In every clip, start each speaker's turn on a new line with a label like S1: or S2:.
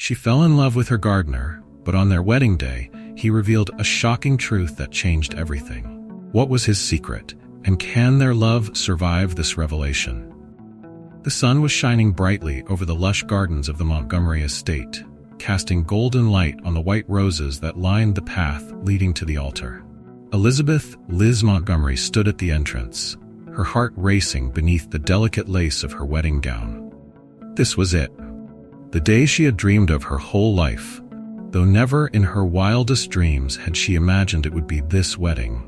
S1: She fell in love with her gardener, but on their wedding day, he revealed a shocking truth that changed everything. What was his secret, and can their love survive this revelation? The sun was shining brightly over the lush gardens of the Montgomery estate, casting golden light on the white roses that lined the path leading to the altar. Elizabeth Liz Montgomery stood at the entrance, her heart racing beneath the delicate lace of her wedding gown. This was it. The day she had dreamed of her whole life, though never in her wildest dreams had she imagined it would be this wedding.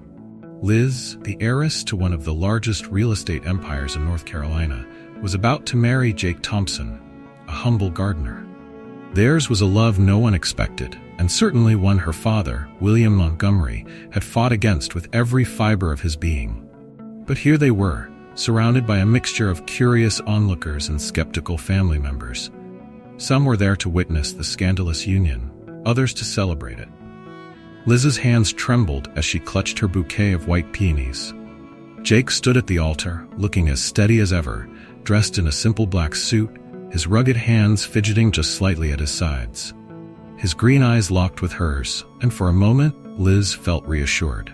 S1: Liz, the heiress to one of the largest real estate empires in North Carolina, was about to marry Jake Thompson, a humble gardener. Theirs was a love no one expected, and certainly one her father, William Montgomery, had fought against with every fiber of his being. But here they were, surrounded by a mixture of curious onlookers and skeptical family members. Some were there to witness the scandalous union, others to celebrate it. Liz's hands trembled as she clutched her bouquet of white peonies. Jake stood at the altar, looking as steady as ever, dressed in a simple black suit, his rugged hands fidgeting just slightly at his sides. His green eyes locked with hers, and for a moment, Liz felt reassured.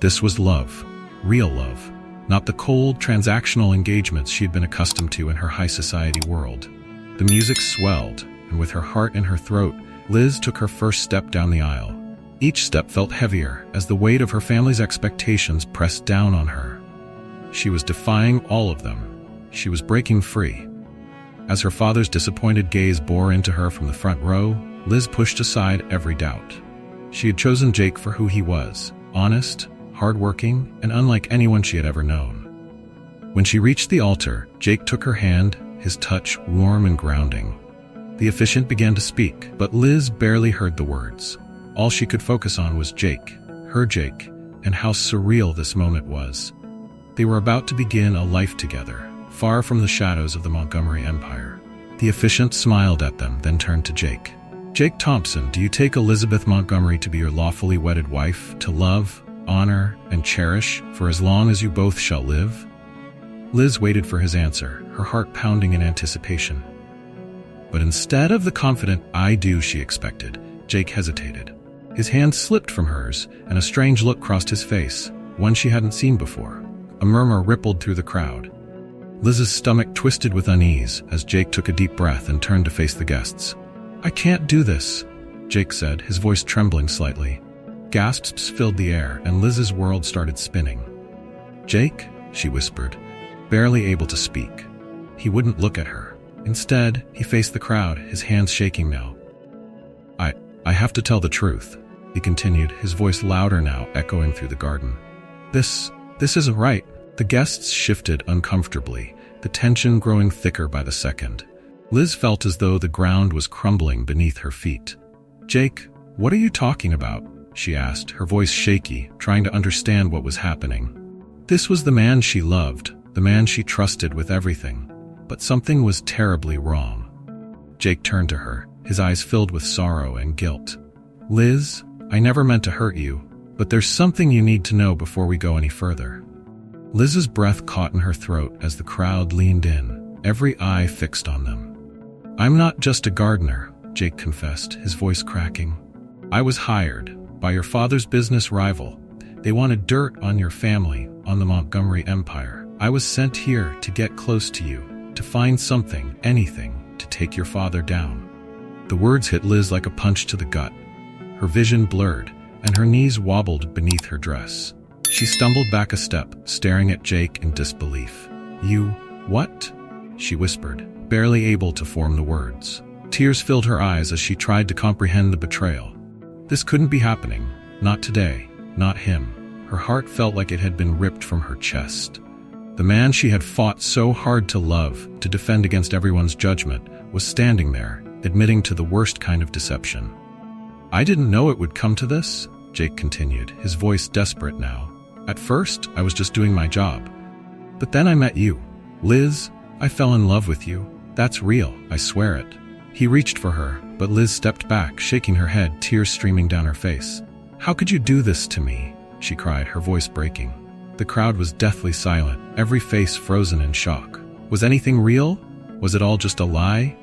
S1: This was love, real love, not the cold, transactional engagements she'd been accustomed to in her high society world. The music swelled, and with her heart in her throat, Liz took her first step down the aisle. Each step felt heavier as the weight of her family's expectations pressed down on her. She was defying all of them. She was breaking free. As her father's disappointed gaze bore into her from the front row, Liz pushed aside every doubt. She had chosen Jake for who he was, honest, hardworking, and unlike anyone she had ever known. When she reached the altar, Jake took her hand, his touch warm and grounding. The officiant began to speak, but Liz barely heard the words. All she could focus on was Jake, her Jake, and how surreal this moment was. They were about to begin a life together, far from the shadows of the Montgomery Empire. The officiant smiled at them, then turned to Jake. "Jake Thompson, do you take Elizabeth Montgomery to be your lawfully wedded wife, to love, honor, and cherish for as long as you both shall live?" Liz waited for his answer, her heart pounding in anticipation. But instead of the confident "I do" she expected, Jake hesitated. His hand slipped from hers, and a strange look crossed his face, one she hadn't seen before. A murmur rippled through the crowd. Liz's stomach twisted with unease as Jake took a deep breath and turned to face the guests. "I can't do this," Jake said, his voice trembling slightly. Gasps filled the air, and Liz's world started spinning. "Jake?" she whispered, barely able to speak. He wouldn't look at her. Instead, he faced the crowd, his hands shaking now. I have to tell the truth," he continued, his voice louder now, echoing through the garden. This isn't right." The guests shifted uncomfortably, the tension growing thicker by the second. Liz felt as though the ground was crumbling beneath her feet. "Jake, what are you talking about?" she asked, her voice shaky, trying to understand what was happening. This was the man she loved, the man she trusted with everything, but something was terribly wrong. Jake turned to her, his eyes filled with sorrow and guilt. "Liz, I never meant to hurt you, but there's something you need to know before we go any further." Liz's breath caught in her throat as the crowd leaned in, every eye fixed on them. "I'm not just a gardener," Jake confessed, his voice cracking. "I was hired by your father's business rival. They wanted dirt on your family, on the Montgomery Empire. I was sent here to get close to you, to find something, anything, to take your father down." The words hit Liz like a punch to the gut. Her vision blurred, and her knees wobbled beneath her dress. She stumbled back a step, staring at Jake in disbelief. "You, what?" she whispered, barely able to form the words. Tears filled her eyes as she tried to comprehend the betrayal. This couldn't be happening. Not today. Not him. Her heart felt like it had been ripped from her chest. The man she had fought so hard to love, to defend against everyone's judgment, was standing there, admitting to the worst kind of deception. "I didn't know it would come to this," Jake continued, his voice desperate now. "At first, I was just doing my job. But then I met you. Liz, I fell in love with you. That's real, I swear it." He reached for her, but Liz stepped back, shaking her head, tears streaming down her face. "How could you do this to me?" she cried, her voice breaking. The crowd was deathly silent, every face frozen in shock. Was anything real? Was it all just a lie?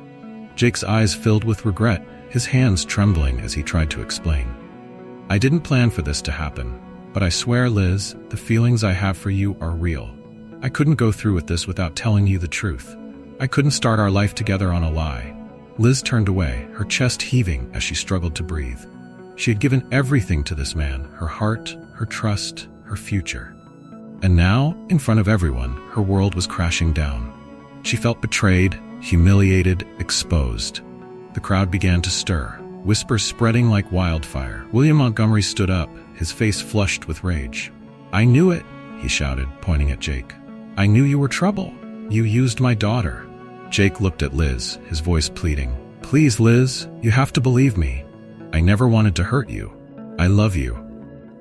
S1: Jake's eyes filled with regret, his hands trembling as he tried to explain. I didn't plan for this to happen, but I swear, Liz, the feelings I have for you are real. I couldn't go through with this without telling you the truth. I couldn't start our life together on a lie. Liz turned away, her chest heaving as she struggled to breathe. She had given everything to this man, her heart, her trust, her future. And now, in front of everyone, her world was crashing down. She felt betrayed, humiliated, exposed. The crowd began to stir, whispers spreading like wildfire. William Montgomery stood up, his face flushed with rage. I knew it, he shouted, pointing at Jake. I knew you were trouble. You used my daughter. Jake looked at Liz, his voice pleading. Please, Liz, you have to believe me. I never wanted to hurt you. I love you.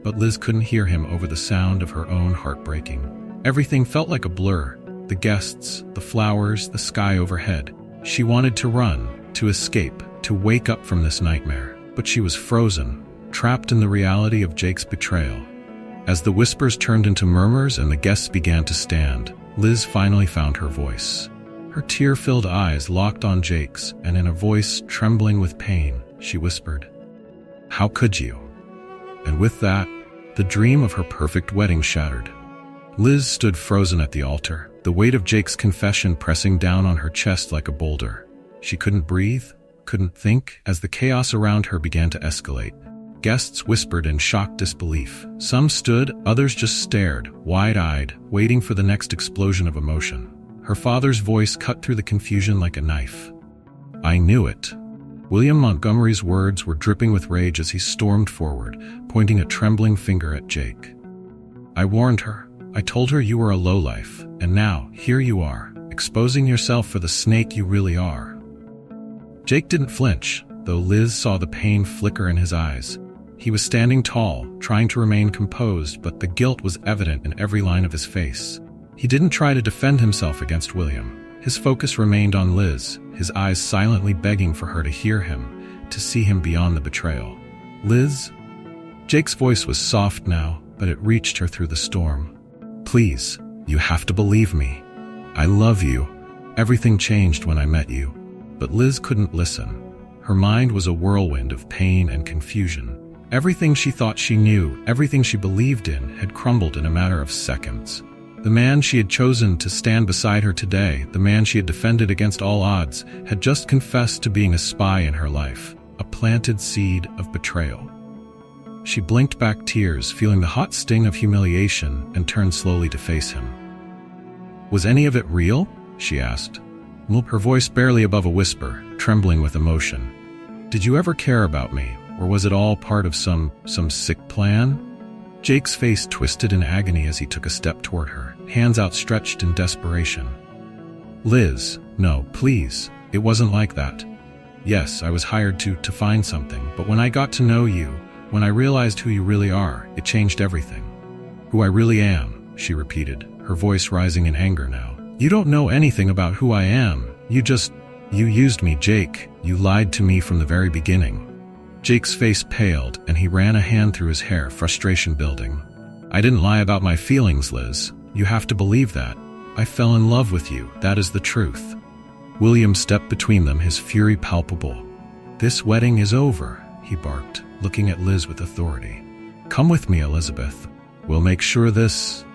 S1: But Liz couldn't hear him over the sound of her own heart breaking. Everything felt like a blur. The guests, the flowers, the sky overhead. She wanted to run, to escape, to wake up from this nightmare. But she was frozen, trapped in the reality of Jake's betrayal. As the whispers turned into murmurs and the guests began to stand, Liz finally found her voice. Her tear-filled eyes locked on Jake's, and in a voice trembling with pain, she whispered, How could you? And with that, the dream of her perfect wedding shattered. Liz stood frozen at the altar, the weight of Jake's confession pressing down on her chest like a boulder. She couldn't breathe, couldn't think, as the chaos around her began to escalate. Guests whispered in shocked disbelief. Some stood, others just stared, wide-eyed, waiting for the next explosion of emotion. Her father's voice cut through the confusion like a knife. I knew it. William Montgomery's words were dripping with rage as he stormed forward, pointing a trembling finger at Jake. I warned her. I told her you were a lowlife, and now, here you are, exposing yourself for the snake you really are. Jake didn't flinch, though Liz saw the pain flicker in his eyes. He was standing tall, trying to remain composed, but the guilt was evident in every line of his face. He didn't try to defend himself against William. His focus remained on Liz, his eyes silently begging for her to hear him, to see him beyond the betrayal. Liz? Jake's voice was soft now, but it reached her through the storm. Please, you have to believe me. I love you. Everything changed when I met you. But Liz couldn't listen. Her mind was a whirlwind of pain and confusion. Everything she thought she knew, everything she believed in, had crumbled in a matter of seconds. The man she had chosen to stand beside her today, the man she had defended against all odds, had just confessed to being a spy in her life, a planted seed of betrayal. She blinked back tears, feeling the hot sting of humiliation, and turned slowly to face him. Was any of it real? She asked. Her voice barely above a whisper, trembling with emotion. Did you ever care about me, or was it all part of some sick plan? Jake's face twisted in agony as he took a step toward her, hands outstretched in desperation. Liz, no, please, it wasn't like that. Yes, I was hired to find something, but when I got to know you, when I realized who you really are, it changed everything. Who I really am, she repeated, her voice rising in anger now. You don't know anything about who I am. You used me, Jake. You lied to me from the very beginning. Jake's face paled, and he ran a hand through his hair, frustration building. I didn't lie about my feelings, Liz. You have to believe that. I fell in love with you. That is the truth. William stepped between them, his fury palpable. This wedding is over, he barked, looking at Liz with authority. Come with me, Elizabeth. We'll make sure this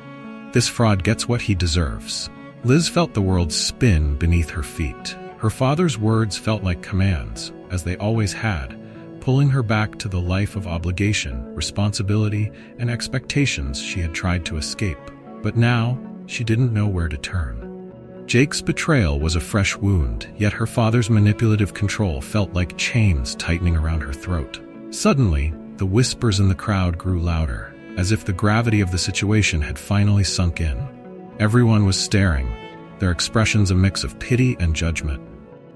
S1: fraud gets what he deserves. Liz felt the world spin beneath her feet. Her father's words felt like commands, as they always had, pulling her back to the life of obligation, responsibility, and expectations she had tried to escape. But now, she didn't know where to turn. Jake's betrayal was a fresh wound, yet her father's manipulative control felt like chains tightening around her throat. Suddenly, the whispers in the crowd grew louder, as if the gravity of the situation had finally sunk in. Everyone was staring, their expressions a mix of pity and judgment.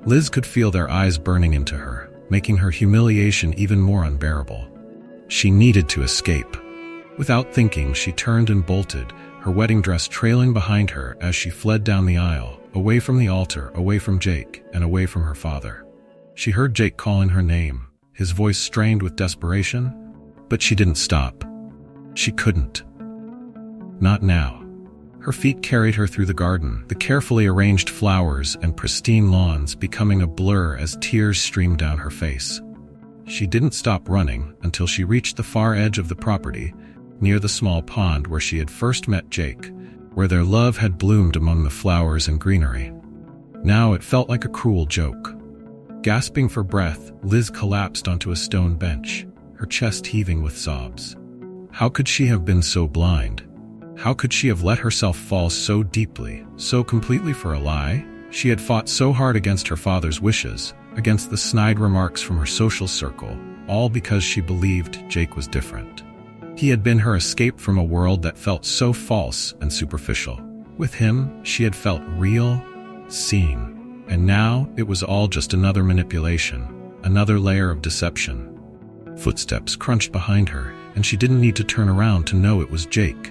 S1: Liz could feel their eyes burning into her, making her humiliation even more unbearable. She needed to escape. Without thinking, she turned and bolted, her wedding dress trailing behind her as she fled down the aisle, away from the altar, away from Jake, and away from her father. She heard Jake calling her name, his voice strained with desperation, but she didn't stop. She couldn't. Not now. Her feet carried her through the garden, the carefully arranged flowers and pristine lawns becoming a blur as tears streamed down her face. She didn't stop running until she reached the far edge of the property, near the small pond where she had first met Jake, where their love had bloomed among the flowers and greenery. Now it felt like a cruel joke. Gasping for breath, Liz collapsed onto a stone bench, her chest heaving with sobs. How could she have been so blind? How could she have let herself fall so deeply, so completely for a lie? She had fought so hard against her father's wishes, against the snide remarks from her social circle, all because she believed Jake was different. He had been her escape from a world that felt so false and superficial. With him, she had felt real, seen, and now it was all just another manipulation, another layer of deception. Footsteps crunched behind her, and she didn't need to turn around to know it was Jake.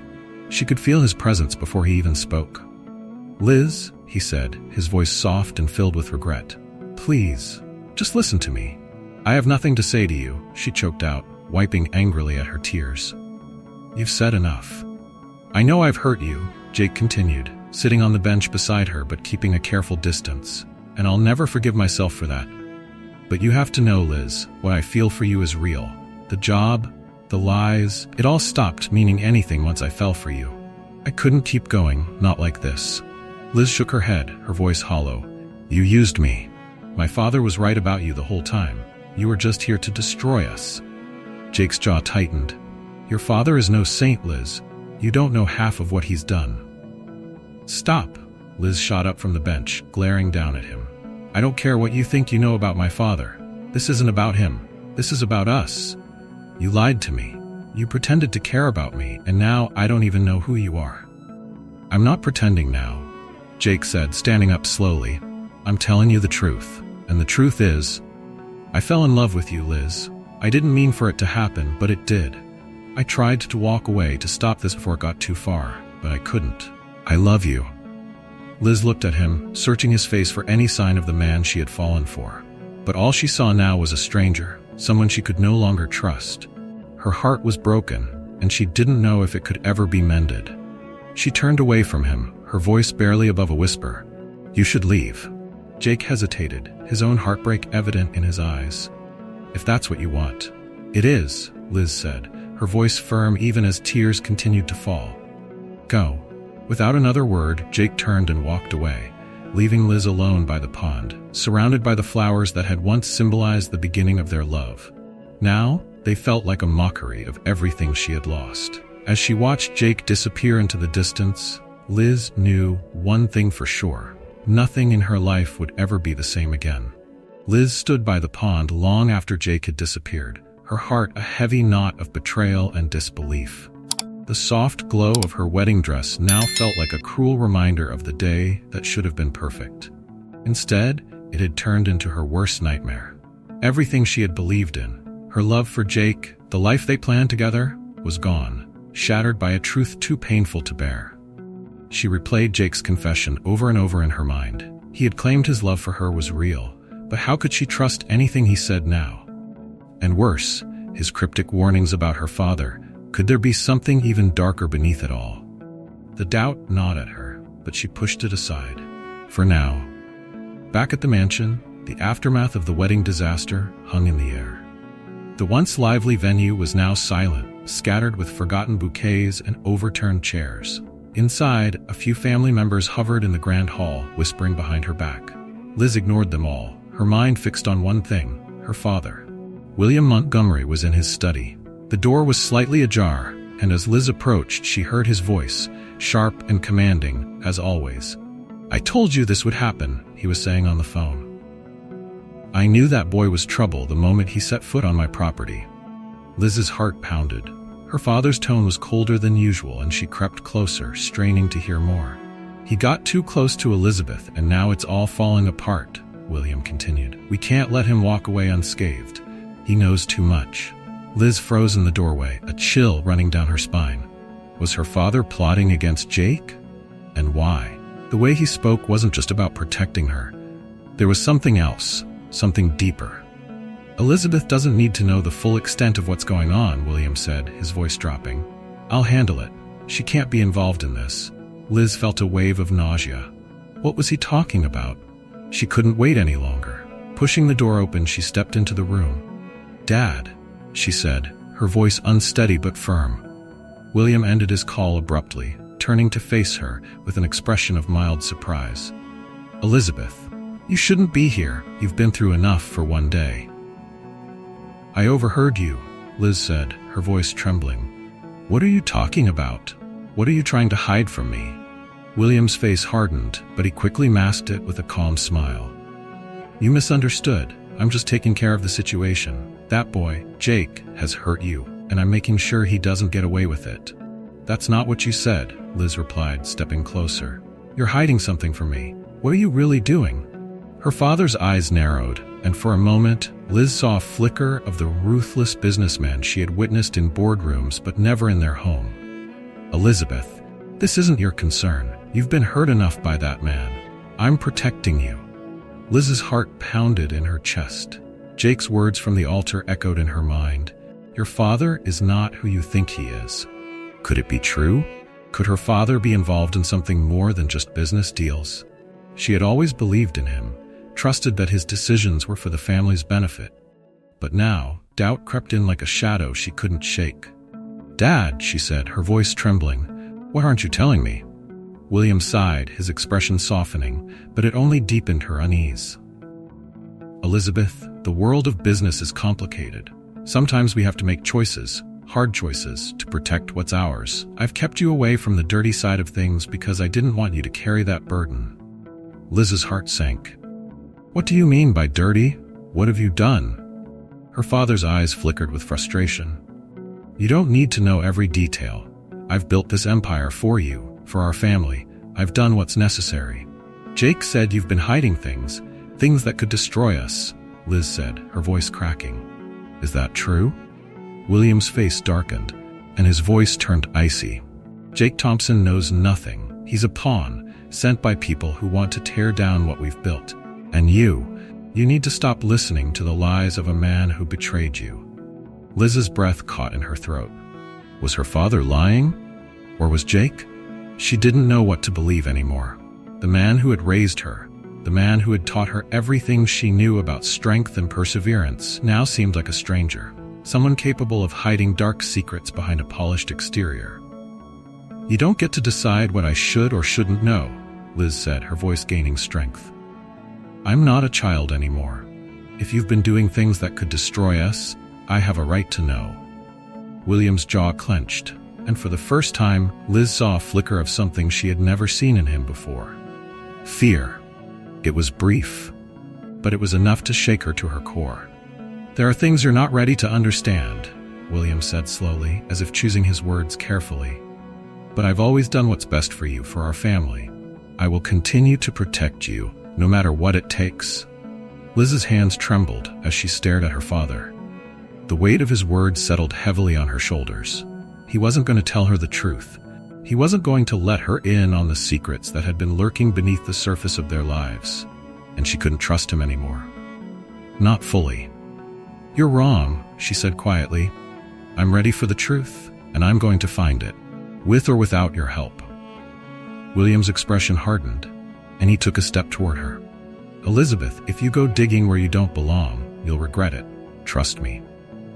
S1: She could feel his presence before he even spoke. "Liz," he said, his voice soft and filled with regret. "Please, just listen to me. I have nothing to say to you," she choked out, wiping angrily at her tears. "You've said enough." "I know I've hurt you," Jake continued, sitting on the bench beside her but keeping a careful distance, "and I'll never forgive myself for that. But you have to know, Liz, what I feel for you is real. The job, the lies, it all stopped meaning anything once I fell for you. I couldn't keep going, not like this." Liz shook her head, her voice hollow. "You used me. My father was right about you the whole time. You were just here to destroy us." Jake's jaw tightened. "Your father is no saint, Liz. You don't know half of what he's done." "Stop!" Liz shot up from the bench, glaring down at him. "I don't care what you think you know about my father. This isn't about him. This is about us. You lied to me. You pretended to care about me, and now I don't even know who you are." "I'm not pretending now," Jake said, standing up slowly. "I'm telling you the truth. And the truth is, I fell in love with you, Liz. I didn't mean for it to happen, but it did. I tried to walk away to stop this before it got too far, but I couldn't. I love you." Liz looked at him, searching his face for any sign of the man she had fallen for. But all she saw now was a stranger, someone she could no longer trust. Her heart was broken, and she didn't know if it could ever be mended. She turned away from him, her voice barely above a whisper. "You should leave." Jake hesitated, his own heartbreak evident in his eyes. "If that's what you want." "It is," Liz said, her voice firm even as tears continued to fall. "Go." Without another word, Jake turned and walked away, leaving Liz alone by the pond, surrounded by the flowers that had once symbolized the beginning of their love. Now, they felt like a mockery of everything she had lost. As she watched Jake disappear into the distance, Liz knew one thing for sure. Nothing in her life would ever be the same again. Liz stood by the pond long after Jake had disappeared, her heart a heavy knot of betrayal and disbelief. The soft glow of her wedding dress now felt like a cruel reminder of the day that should have been perfect. Instead, it had turned into her worst nightmare. Everything she had believed in, her love for Jake, the life they planned together, was gone, shattered by a truth too painful to bear. She replayed Jake's confession over and over in her mind. He had claimed his love for her was real, but how could she trust anything he said now? And worse, his cryptic warnings about her father. Could there be something even darker beneath it all? The doubt gnawed at her, but she pushed it aside. For now. Back at the mansion, the aftermath of the wedding disaster hung in the air. The once lively venue was now silent, scattered with forgotten bouquets and overturned chairs. Inside, a few family members hovered in the grand hall, whispering behind her back. Liz ignored them all, her mind fixed on one thing, her father. William Montgomery was in his study. The door was slightly ajar, and as Liz approached, she heard his voice, sharp and commanding, as always. "I told you this would happen," he was saying on the phone. "I knew that boy was trouble the moment he set foot on my property." Liz's heart pounded. Her father's tone was colder than usual, and she crept closer, straining to hear more. "He got too close to Elizabeth, and now it's all falling apart," William continued. "We can't let him walk away unscathed. He knows too much." Liz froze in the doorway, a chill running down her spine. Was her father plotting against Jake? And why? The way he spoke wasn't just about protecting her. There was something else, something deeper. "Elizabeth doesn't need to know the full extent of what's going on," William said, his voice dropping. "I'll handle it. She can't be involved in this. Liz felt a wave of nausea. What was he talking about? She couldn't wait any longer. Pushing the door open, she stepped into the room. "Dad," she said, her voice unsteady but firm. William ended his call abruptly, turning to face her with an expression of mild surprise. "Elizabeth, you shouldn't be here. You've been through enough for one day." "I overheard you," Liz said, her voice trembling. "What are you talking about? What are you trying to hide from me?" William's face hardened, but he quickly masked it with a calm smile. "You misunderstood. I'm just taking care of the situation. That boy, Jake, has hurt you, and I'm making sure he doesn't get away with it." "That's not what you said," Liz replied, stepping closer. "You're hiding something from me. What are you really doing?" Her father's eyes narrowed, and for a moment, Liz saw a flicker of the ruthless businessman she had witnessed in boardrooms but never in their home. "Elizabeth, this isn't your concern. You've been hurt enough by that man. I'm protecting you." Liz's heart pounded in her chest. Jake's words from the altar echoed in her mind. Your father is not who you think he is. Could it be true? Could her father be involved in something more than just business deals? She had always believed in him, trusted that his decisions were for the family's benefit. But now, doubt crept in like a shadow she couldn't shake. "Dad," she said, her voice trembling, "why aren't you telling me?" William sighed, his expression softening, but it only deepened her unease. "Elizabeth, the world of business is complicated. Sometimes we have to make choices, hard choices, to protect what's ours. I've kept you away from the dirty side of things because I didn't want you to carry that burden." Liz's heart sank. "What do you mean by dirty? What have you done?" Her father's eyes flickered with frustration. "You don't need to know every detail. I've built this empire for you, for our family. I've done what's necessary." "Jake said you've been hiding things that could destroy us," Liz said, her voice cracking. "Is that true?" William's face darkened, and his voice turned icy. "Jake Thompson knows nothing. He's a pawn, sent by people who want to tear down what we've built. And you need to stop listening to the lies of a man who betrayed you." Liz's breath caught in her throat. Was her father lying? Or was Jake? She didn't know what to believe anymore. The man who had raised her, the man who had taught her everything she knew about strength and perseverance, now seemed like a stranger, someone capable of hiding dark secrets behind a polished exterior. "You don't get to decide what I should or shouldn't know," Liz said, her voice gaining strength. "I'm not a child anymore. If you've been doing things that could destroy us, I have a right to know." William's jaw clenched, and for the first time, Liz saw a flicker of something she had never seen in him before. Fear. It was brief, but it was enough to shake her to her core. "There are things you're not ready to understand," William said slowly, as if choosing his words carefully. "But I've always done what's best for you, for our family. I will continue to protect you, no matter what it takes." Liz's hands trembled as she stared at her father. The weight of his words settled heavily on her shoulders. He wasn't going to tell her the truth. He wasn't going to let her in on the secrets that had been lurking beneath the surface of their lives, and she couldn't trust him anymore. Not fully. "You're wrong," she said quietly. "I'm ready for the truth, and I'm going to find it, with or without your help." William's expression hardened, and he took a step toward her. "Elizabeth, if you go digging where you don't belong, you'll regret it. Trust me."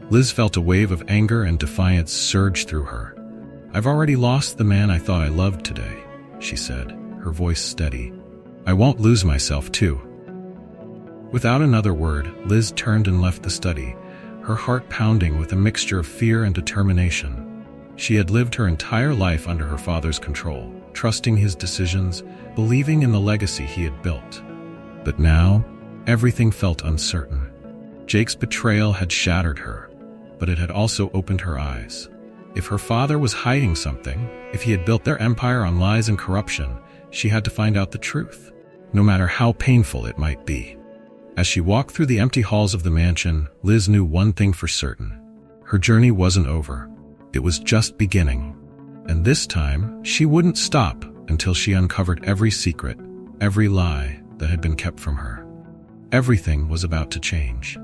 S1: Liz felt a wave of anger and defiance surge through her. "I've already lost the man I thought I loved today," she said, her voice steady. "I won't lose myself, too." Without another word, Liz turned and left the study, her heart pounding with a mixture of fear and determination. She had lived her entire life under her father's control, trusting his decisions, believing in the legacy he had built. But now, everything felt uncertain. Jake's betrayal had shattered her, but it had also opened her eyes. If her father was hiding something, if he had built their empire on lies and corruption, she had to find out the truth, no matter how painful it might be. As she walked through the empty halls of the mansion, Liz knew one thing for certain. Her journey wasn't over. It was just beginning. And this time, she wouldn't stop until she uncovered every secret, every lie that had been kept from her. Everything was about to change.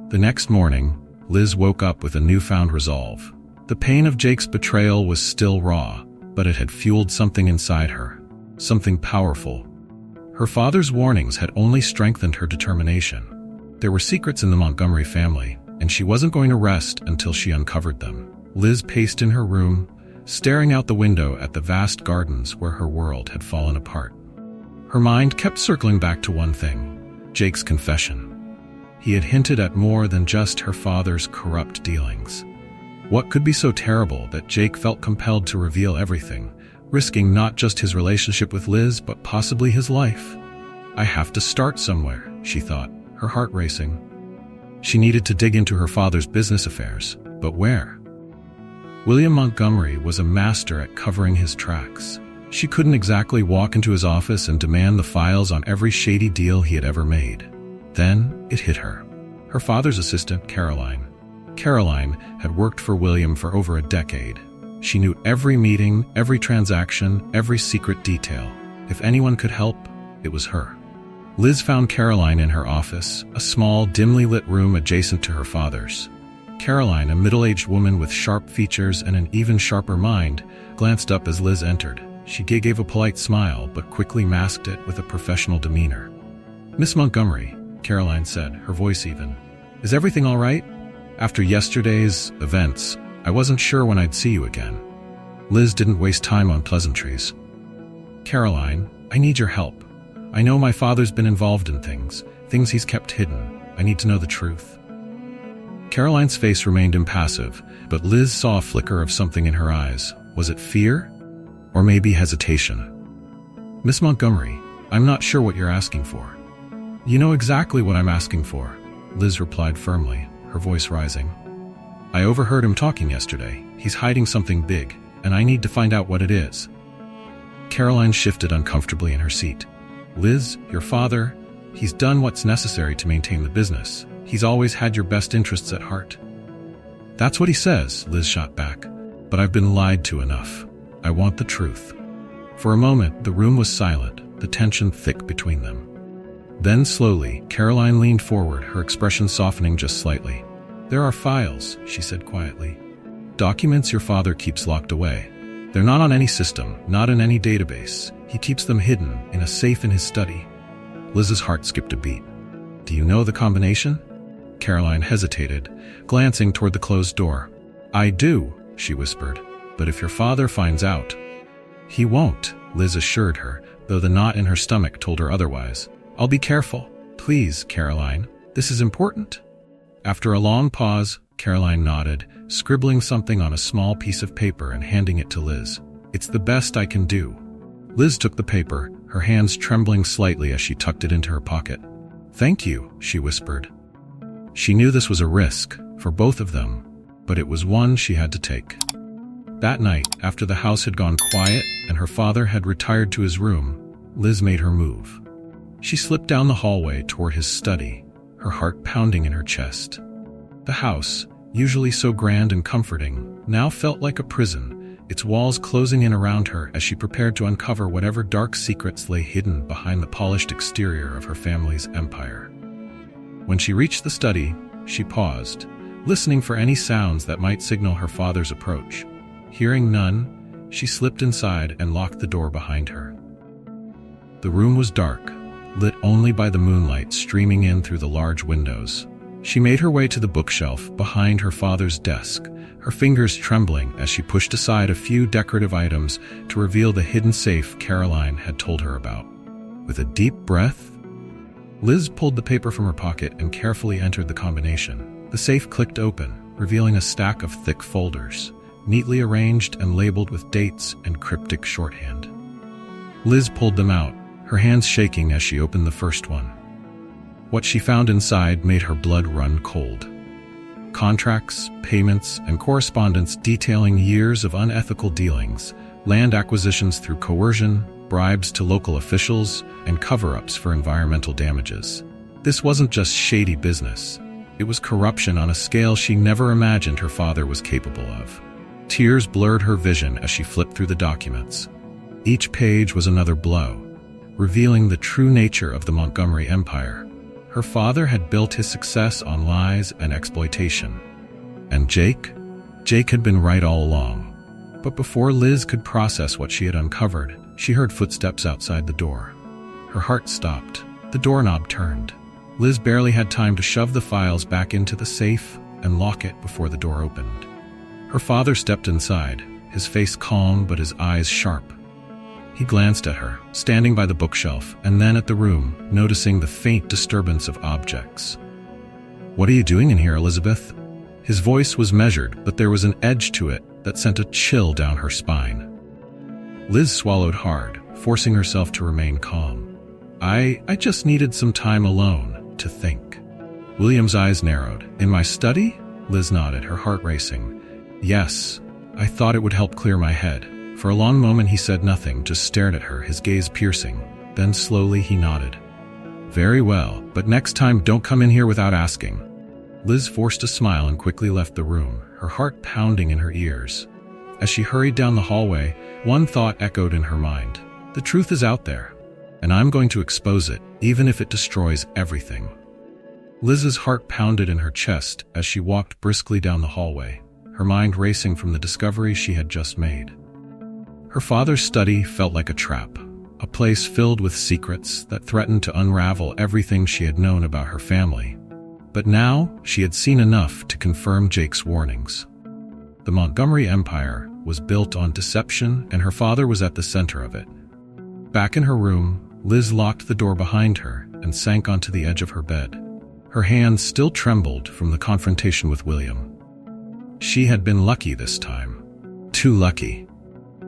S1: The next morning, Liz woke up with a newfound resolve. The pain of Jake's betrayal was still raw, but it had fueled something inside her, something powerful. Her father's warnings had only strengthened her determination. There were secrets in the Montgomery family, and she wasn't going to rest until she uncovered them. Liz paced in her room, staring out the window at the vast gardens where her world had fallen apart. Her mind kept circling back to one thing: Jake's confession. He had hinted at more than just her father's corrupt dealings. What could be so terrible that Jake felt compelled to reveal everything, risking not just his relationship with Liz but possibly his life? I have to start somewhere, she thought, her heart racing. She needed to dig into her father's business affairs, but where? William Montgomery was a master at covering his tracks. She couldn't exactly walk into his office and demand the files on every shady deal he had ever made. Then it hit her. Her father's assistant, Caroline. Caroline had worked for William for over a decade. She knew every meeting, every transaction, every secret detail. If anyone could help, it was her. Liz found Caroline in her office, a small, dimly lit room adjacent to her father's. Caroline, a middle-aged woman with sharp features and an even sharper mind, glanced up as Liz entered. She gave a polite smile, but quickly masked it with a professional demeanor. "Miss Montgomery," Caroline said, her voice even. "Is everything all right? After yesterday's events, I wasn't sure when I'd see you again." Liz didn't waste time on pleasantries. "Caroline, I need your help. I know my father's been involved in things he's kept hidden. I need to know the truth." Caroline's face remained impassive, but Liz saw a flicker of something in her eyes. Was it fear? Or maybe hesitation? "Miss Montgomery, I'm not sure what you're asking for." "You know exactly what I'm asking for," Liz replied firmly, her voice rising. "I overheard him talking yesterday. He's hiding something big, and I need to find out what it is." Caroline shifted uncomfortably in her seat. "Liz, your father, he's done what's necessary to maintain the business. He's always had your best interests at heart." "That's what he says," Liz shot back. "But I've been lied to enough. I want the truth." For a moment, the room was silent, the tension thick between them. Then slowly, Caroline leaned forward, her expression softening just slightly. "There are files," she said quietly. "Documents your father keeps locked away. They're not on any system, not in any database. He keeps them hidden, in a safe in his study." Liz's heart skipped a beat. "Do you know the combination?" Caroline hesitated, glancing toward the closed door. "I do," she whispered, "but if your father finds out—" "He won't," Liz assured her, though the knot in her stomach told her otherwise. "I'll be careful. Please, Caroline, this is important." After a long pause, Caroline nodded, scribbling something on a small piece of paper and handing it to Liz. "It's the best I can do." Liz took the paper, her hands trembling slightly as she tucked it into her pocket. "Thank you," she whispered. She knew this was a risk, for both of them, but it was one she had to take. That night, after the house had gone quiet and her father had retired to his room, Liz made her move. She slipped down the hallway toward his study, her heart pounding in her chest. The house, usually so grand and comforting, now felt like a prison, its walls closing in around her as she prepared to uncover whatever dark secrets lay hidden behind the polished exterior of her family's empire. When she reached the study, she paused, listening for any sounds that might signal her father's approach. Hearing none, she slipped inside and locked the door behind her. The room was dark, lit only by the moonlight streaming in through the large windows. She made her way to the bookshelf behind her father's desk, her fingers trembling as she pushed aside a few decorative items to reveal the hidden safe Caroline had told her about. With a deep breath, Liz pulled the paper from her pocket and carefully entered the combination. The safe clicked open, revealing a stack of thick folders, neatly arranged and labeled with dates and cryptic shorthand. Liz pulled them out, her hands shaking as she opened the first one. What she found inside made her blood run cold. Contracts, payments, and correspondence detailing years of unethical dealings, land acquisitions through coercion, bribes to local officials, and cover-ups for environmental damages. This wasn't just shady business. It was corruption on a scale she never imagined her father was capable of. Tears blurred her vision as she flipped through the documents. Each page was another blow, revealing the true nature of the Montgomery Empire. Her father had built his success on lies and exploitation. And Jake had been right all along. But before Liz could process what she had uncovered, she heard footsteps outside the door. Her heart stopped. The doorknob turned. Liz barely had time to shove the files back into the safe and lock it before the door opened. Her father stepped inside, his face calm but his eyes sharp. He glanced at her, standing by the bookshelf, and then at the room, noticing the faint disturbance of objects. "What are you doing in here, Elizabeth?" His voice was measured, but there was an edge to it that sent a chill down her spine. Liz swallowed hard, forcing herself to remain calm. I just needed some time alone to think." William's eyes narrowed. "In my study?" Liz nodded, her heart racing. "Yes, I thought it would help clear my head." For a long moment he said nothing, just stared at her, his gaze piercing. Then slowly he nodded. "Very well, but next time don't come in here without asking." Liz forced a smile and quickly left the room, her heart pounding in her ears. As she hurried down the hallway, one thought echoed in her mind. The truth is out there, and I'm going to expose it, even if it destroys everything. Liz's heart pounded in her chest as she walked briskly down the hallway, her mind racing from the discovery she had just made. Her father's study felt like a trap, a place filled with secrets that threatened to unravel everything she had known about her family. But now she had seen enough to confirm Jake's warnings. The Montgomery Empire was built on deception, and her father was at the center of it. Back in her room, Liz locked the door behind her and sank onto the edge of her bed. Her hands still trembled from the confrontation with William. She had been lucky this time. Too lucky.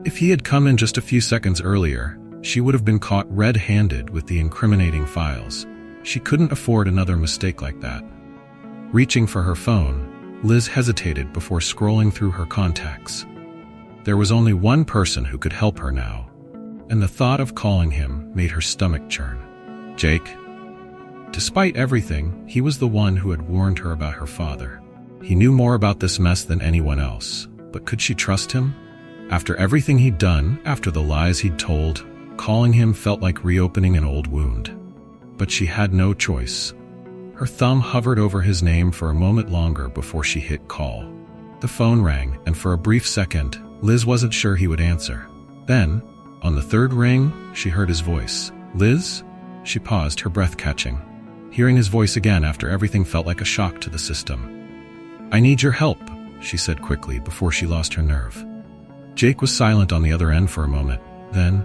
S1: If he had come in just a few seconds earlier, she would have been caught red-handed with the incriminating files. She couldn't afford another mistake like that. Reaching for her phone, Liz hesitated before scrolling through her contacts. There was only one person who could help her now, and the thought of calling him made her stomach churn. Jake. Despite everything, he was the one who had warned her about her father. He knew more about this mess than anyone else, but could she trust him? After everything he'd done, after the lies he'd told, calling him felt like reopening an old wound. But she had no choice. Her thumb hovered over his name for a moment longer before she hit call. The phone rang, and for a brief second, Liz wasn't sure he would answer. Then, on the third ring, she heard his voice. "Liz?" She paused, her breath catching. Hearing his voice again after everything felt like a shock to the system. "I need your help," she said quickly before she lost her nerve. Jake was silent on the other end for a moment. Then,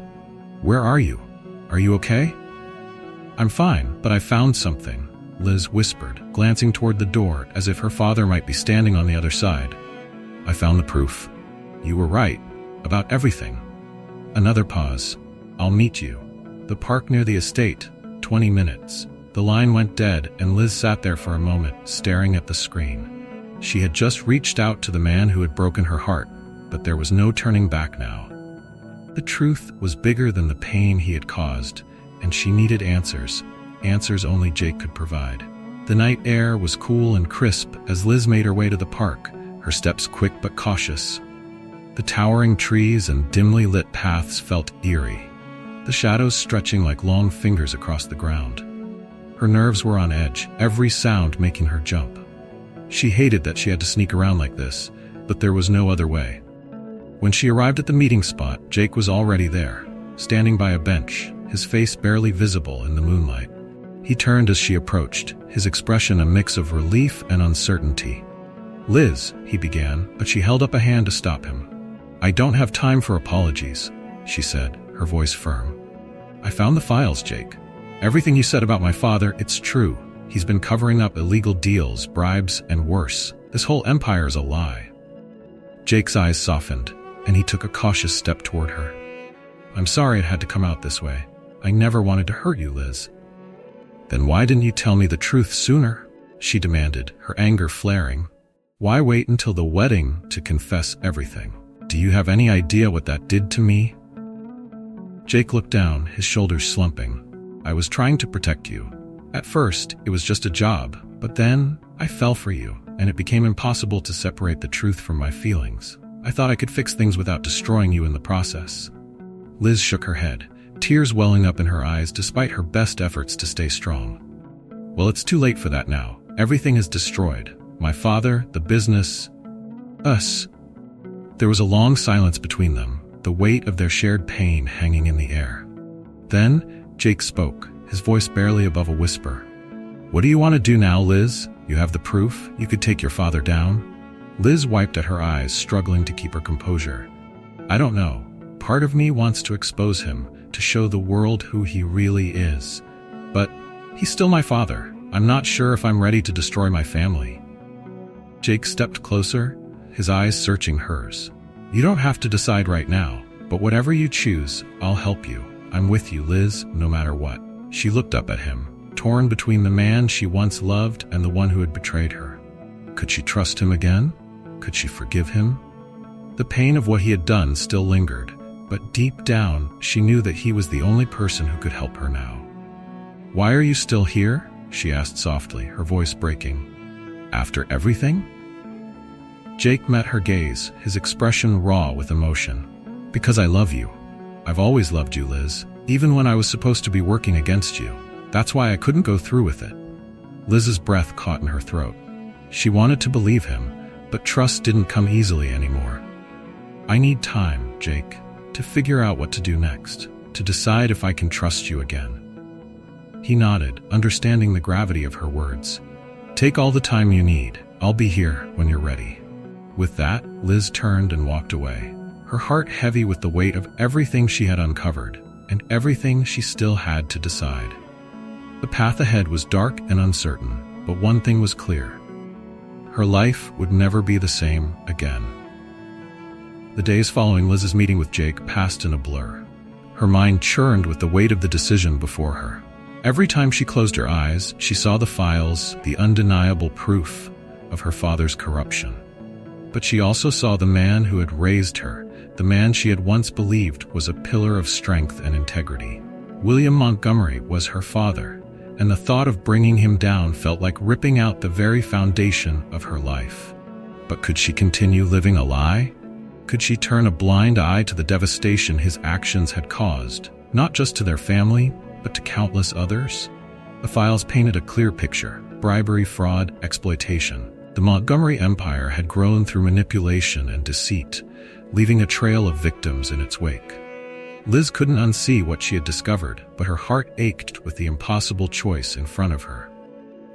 S1: "Where are you? Are you okay?" "I'm fine, but I found something," Liz whispered, glancing toward the door as if her father might be standing on the other side. "I found the proof. You were right. About everything." Another pause. "I'll meet you. The park near the estate. 20 minutes. The line went dead, and Liz sat there for a moment, staring at the screen. She had just reached out to the man who had broken her heart, but there was no turning back now. The truth was bigger than the pain he had caused, and she needed answers, answers only Jake could provide. The night air was cool and crisp as Liz made her way to the park, her steps quick but cautious. The towering trees and dimly lit paths felt eerie, the shadows stretching like long fingers across the ground. Her nerves were on edge, every sound making her jump. She hated that she had to sneak around like this, but there was no other way. When she arrived at the meeting spot, Jake was already there, standing by a bench, his face barely visible in the moonlight. He turned as she approached, his expression a mix of relief and uncertainty. "Liz," he began, but she held up a hand to stop him. "I don't have time for apologies," she said, her voice firm. "I found the files, Jake. Everything you said about my father, it's true. He's been covering up illegal deals, bribes, and worse. This whole empire is a lie." Jake's eyes softened, and he took a cautious step toward her. "I'm sorry it had to come out this way. I never wanted to hurt you, Liz." "Then why didn't you tell me the truth sooner?" she demanded, her anger flaring. "Why wait until the wedding to confess everything? Do you have any idea what that did to me?" Jake looked down, his shoulders slumping. "I was trying to protect you. At first, it was just a job, but then I fell for you, and it became impossible to separate the truth from my feelings. I thought I could fix things without destroying you in the process." Liz shook her head, tears welling up in her eyes despite her best efforts to stay strong. "Well, it's too late for that now. Everything is destroyed. My father, the business, us. There was a long silence between them, the weight of their shared pain hanging in the air. Then, Jake spoke, his voice barely above a whisper. "What do you want to do now, Liz? You have the proof. You could take your father down." Liz wiped at her eyes, struggling to keep her composure. "I don't know. Part of me wants to expose him, to show the world who he really is. But he's still my father. I'm not sure if I'm ready to destroy my family." Jake stepped closer, his eyes searching hers. "You don't have to decide right now, but whatever you choose, I'll help you. I'm with you, Liz, no matter what." She looked up at him, torn between the man she once loved and the one who had betrayed her. Could she trust him again? Could she forgive him? The pain of what he had done still lingered, but deep down, she knew that he was the only person who could help her now. "Why are you still here?" she asked softly, her voice breaking. "After everything?" Jake met her gaze, his expression raw with emotion. "Because I love you. I've always loved you, Liz, even when I was supposed to be working against you. That's why I couldn't go through with it." Liz's breath caught in her throat. She wanted to believe him, but trust didn't come easily anymore. "I need time, Jake, to figure out what to do next, to decide if I can trust you again." He nodded, understanding the gravity of her words. "Take all the time you need. I'll be here when you're ready." With that, Liz turned and walked away, her heart heavy with the weight of everything she had uncovered and everything she still had to decide. The path ahead was dark and uncertain, but one thing was clear. Her life would never be the same again. The days following Liz's meeting with Jake passed in a blur. Her mind churned with the weight of the decision before her. Every time she closed her eyes, she saw the files, the undeniable proof of her father's corruption. But she also saw the man who had raised her, the man she had once believed was a pillar of strength and integrity. William Montgomery was her father, and the thought of bringing him down felt like ripping out the very foundation of her life. But could she continue living a lie? Could she turn a blind eye to the devastation his actions had caused, not just to their family, but to countless others? The files painted a clear picture: bribery, fraud, exploitation. The Montgomery empire had grown through manipulation and deceit, leaving a trail of victims in its wake. Liz couldn't unsee what she had discovered, but her heart ached with the impossible choice in front of her.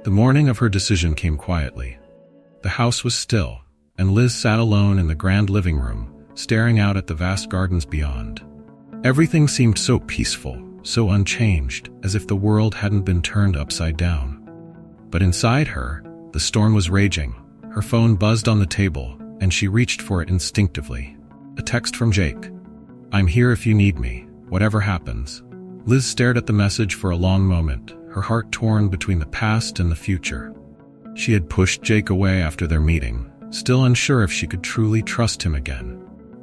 S1: The morning of her decision came quietly. The house was still, and Liz sat alone in the grand living room, staring out at the vast gardens beyond. Everything seemed so peaceful, so unchanged, as if the world hadn't been turned upside down. But inside her, the storm was raging. Her phone buzzed on the table, and she reached for it instinctively. A text from Jake. "I'm here if you need me, whatever happens." Liz stared at the message for a long moment, her heart torn between the past and the future. She had pushed Jake away after their meeting, still unsure if she could truly trust him again.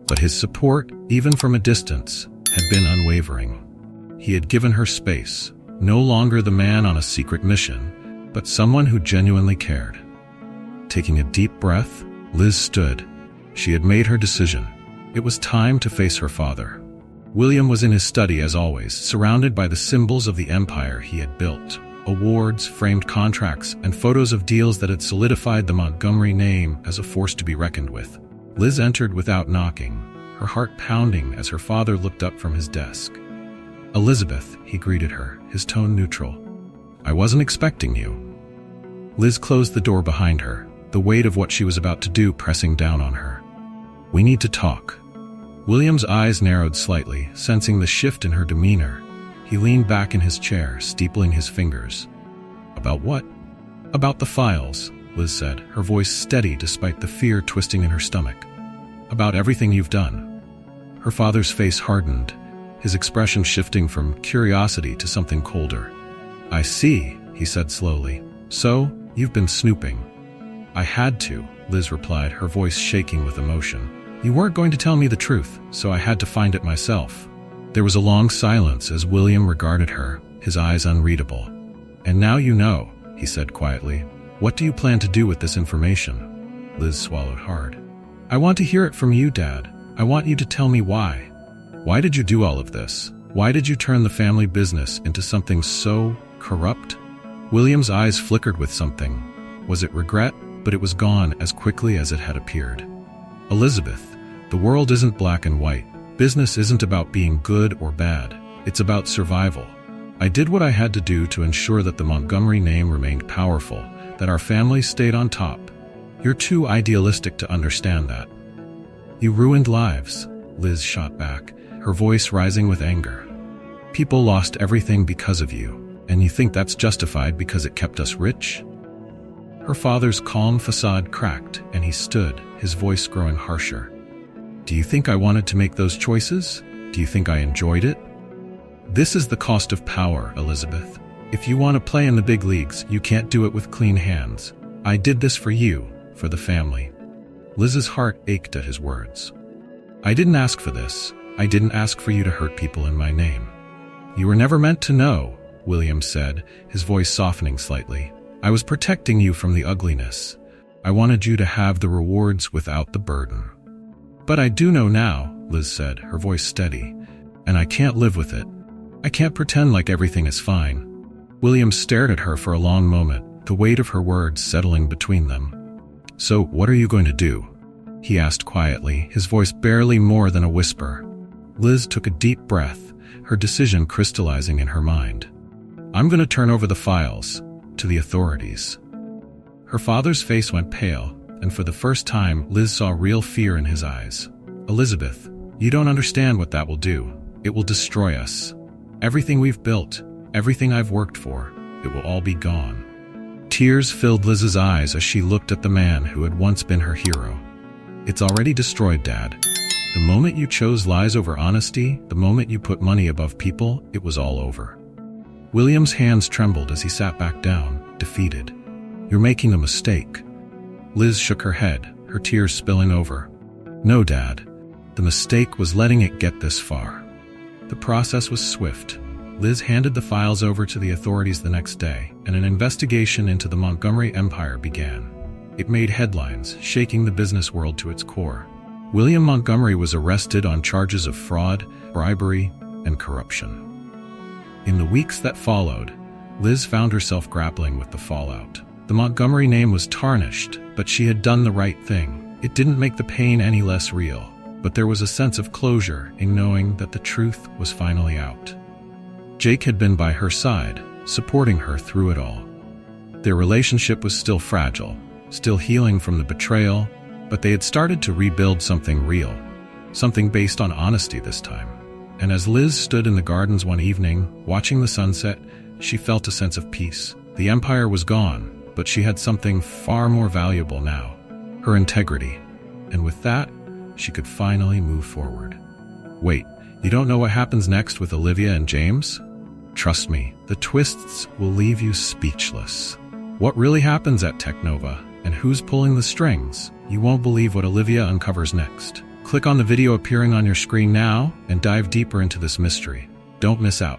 S1: But his support, even from a distance, had been unwavering. He had given her space, no longer the man on a secret mission, but someone who genuinely cared. Taking a deep breath, Liz stood. She had made her decision. It was time to face her father. William was in his study as always, surrounded by the symbols of the empire he had built: awards, framed contracts, and photos of deals that had solidified the Montgomery name as a force to be reckoned with. Liz entered without knocking, her heart pounding as her father looked up from his desk. "Elizabeth," he greeted her, his tone neutral. "I wasn't expecting you." Liz closed the door behind her, the weight of what she was about to do pressing down on her. "We need to talk." William's eyes narrowed slightly, sensing the shift in her demeanor. He leaned back in his chair, steepling his fingers. "About what?" "About the files," Liz said, her voice steady despite the fear twisting in her stomach. "About everything you've done." Her father's face hardened, his expression shifting from curiosity to something colder. "I see," he said slowly. "So, you've been snooping." "I had to," Liz replied, her voice shaking with emotion. "You weren't going to tell me the truth, so I had to find it myself." There was a long silence as William regarded her, his eyes unreadable. "And now you know," he said quietly. "What do you plan to do with this information?" Liz swallowed hard. "I want to hear it from you, Dad. I want you to tell me why. Why did you do all of this? Why did you turn the family business into something so corrupt?" William's eyes flickered with something. Was it regret? But it was gone as quickly as it had appeared. "Elizabeth, The world isn't black and white. Business isn't about being good or bad. It's about survival. I did what I had to do to ensure that the Montgomery name remained powerful, that our family stayed on top. You're too idealistic to understand that. You ruined lives, Liz shot back, her voice rising with anger. People lost everything because of you, and you think that's justified because it kept us rich? Her father's calm facade cracked, and he stood, his voice growing harsher. Do you think I wanted to make those choices? Do you think I enjoyed it? This is the cost of power, Elizabeth. If you want to play in the big leagues, you can't do it with clean hands. I did this for you, for the family. Liz's heart ached at his words. I didn't ask for this. I didn't ask for you to hurt people in my name. You were never meant to know, William said, his voice softening slightly. I was protecting you from the ugliness. I wanted you to have the rewards without the burden. But I do know now, Liz said, her voice steady, and I can't live with it. I can't pretend like everything is fine. William stared at her for a long moment, the weight of her words settling between them. So, what are you going to do? He asked quietly, his voice barely more than a whisper. Liz took a deep breath, her decision crystallizing in her mind. I'm going to turn over the files to the authorities. Her father's face went pale, and for the first time, Liz saw real fear in his eyes. Elizabeth, you don't understand what that will do. It will destroy us. Everything we've built, everything I've worked for, it will all be gone. Tears filled Liz's eyes as she looked at the man who had once been her hero. It's already destroyed, Dad. The moment you chose lies over honesty, the moment you put money above people, it was all over. William's hands trembled as he sat back down, defeated. You're making a mistake. Liz shook her head, her tears spilling over. No, Dad. The mistake was letting it get this far. The process was swift. Liz handed the files over to the authorities the next day, and an investigation into the Montgomery empire began. It made headlines, shaking the business world to its core. William Montgomery was arrested on charges of fraud, bribery, and corruption. In the weeks that followed, Liz found herself grappling with the fallout. The Montgomery name was tarnished, but she had done the right thing. It didn't make the pain any less real, but there was a sense of closure in knowing that the truth was finally out. Jake had been by her side, supporting her through it all. Their relationship was still fragile, still healing from the betrayal, but they had started to rebuild something real, something based on honesty this time. And as Liz stood in the gardens one evening, watching the sunset, she felt a sense of peace. The empire was gone, but she had something far more valuable now, her integrity. And with that, she could finally move forward. Wait, you don't know what happens next with Olivia and James? Trust me, the twists will leave you speechless. What really happens at Technova, and who's pulling the strings? You won't believe what Olivia uncovers next. Click on the video appearing on your screen now and dive deeper into this mystery. Don't miss out.